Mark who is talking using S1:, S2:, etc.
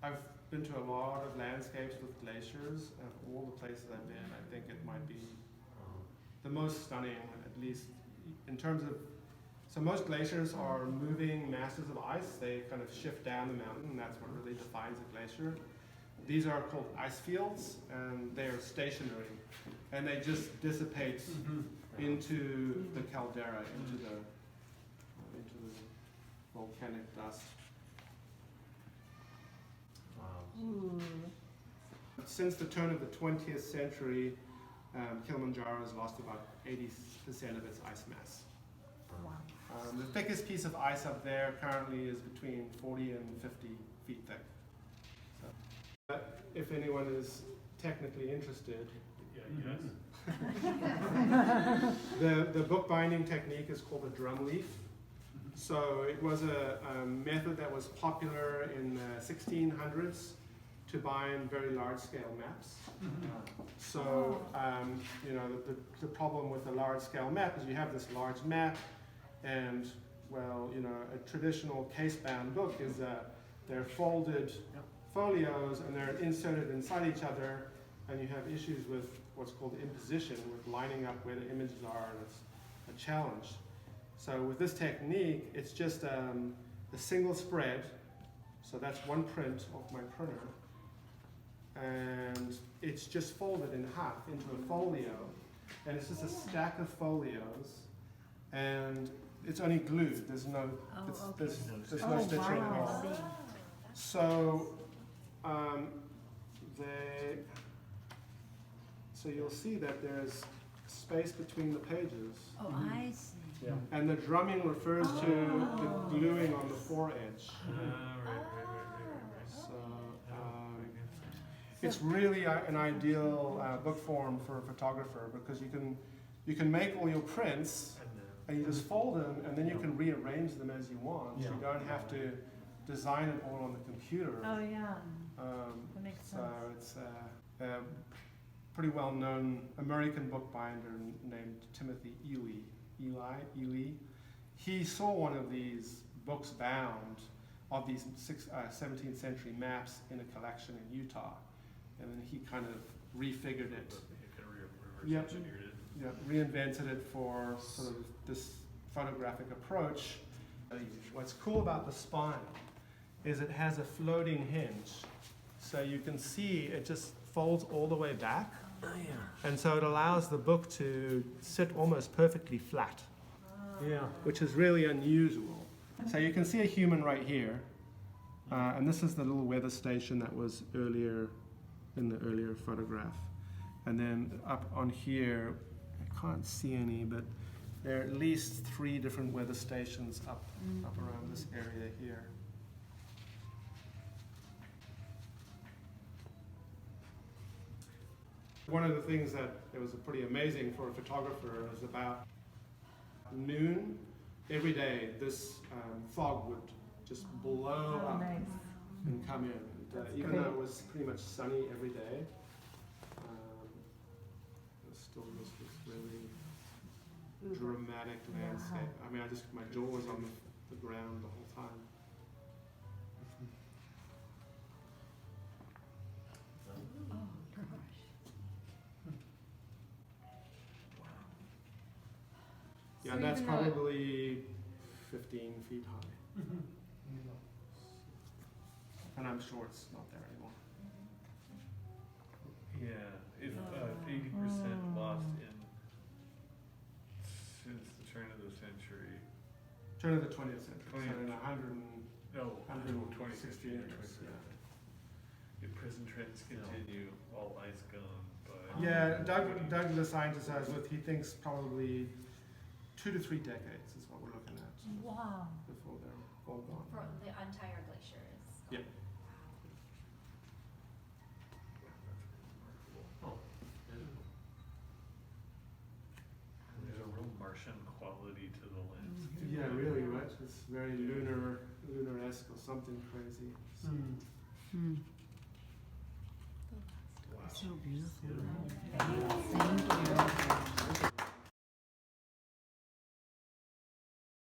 S1: I've been to a lot of landscapes with glaciers, and all the places I've been, I think it might be the most stunning, at least in terms of, so most glaciers are moving masses of ice. They kind of shift down the mountain, and that's what really defines a glacier. These are called ice fields, and they are stationary, and they just dissipate into the caldera, into the volcanic dust.
S2: Ooh.
S1: Since the turn of the 20th century, Kilimanjaro has lost about 80% of its ice mass.
S2: Wow.
S1: The thickest piece of ice up there currently is between 40 and 50 feet thick. So, if anyone is technically interested, the bookbinding technique is called a drum leaf. So it was a method that was popular in the 1600s to bind very large-scale maps. So you know, the problem with a large-scale map is you have this large map, and well, you know, a traditional case-bound book is they're folded folios and they're inserted inside each other, and you have issues with what's called imposition, with lining up where the images are, and it's a challenge. So with this technique, it's just a single spread. So that's one print of my printer, and it's just folded in half into a folio, and it's just a stack of folios, and it's only glued. There's no, there's no stitching at all. So so you'll see that there's space between the pages.
S2: Oh, I see.
S1: Yeah. And the drumming refers to the gluing on the foredge. So it's really an ideal book form for a photographer, because you can make all your prints and you just fold them, and then you can rearrange them as you want. You don't have to design it all on the computer.
S2: Oh yeah, that makes sense.
S1: So it's a pretty well-known American bookbinder named Timothy Ely. He saw one of these books bound of these 17th century maps in a collection in Utah, and then he kind of refigured it. Reinvented it for sort of this photographic approach. What's cool about the spine is it has a floating hinge, so you can see it just folds all the way back.
S3: Oh, yeah.
S1: And so it allows the book to sit almost perfectly flat, which is really unusual. So you can see a human right here, and this is the little weather station that was earlier in the earlier photograph. And then up on here, I can't see any, but there are at least 3 different weather stations up around this area here. One of the things that it was pretty amazing for a photographer is about noon every day, this fog would just blow up and come in. Even though it was pretty much sunny every day, it still was this really dramatic landscape. I mean, my jaw was on the ground the whole time. Yeah, and that's probably 15 feet high. And I'm sure it's not there anymore.
S3: Yeah, if 80% lost since the turn of the century.
S1: Turn of the 20th century. So in
S3: 2016
S1: years.
S3: If prison trends continue, all ice gone. But
S1: Yeah, Doug, the scientist I was with, he thinks probably 2 to 3 decades is what we're looking at.
S2: Wow.
S1: Before they're all gone.
S4: For the entire glacier is gone.
S1: Yeah.
S3: there's a real Martian quality to the landscape.
S1: Yeah, really, right? It's very lunar-esque or something crazy. So.
S2: So beautiful. Thank you.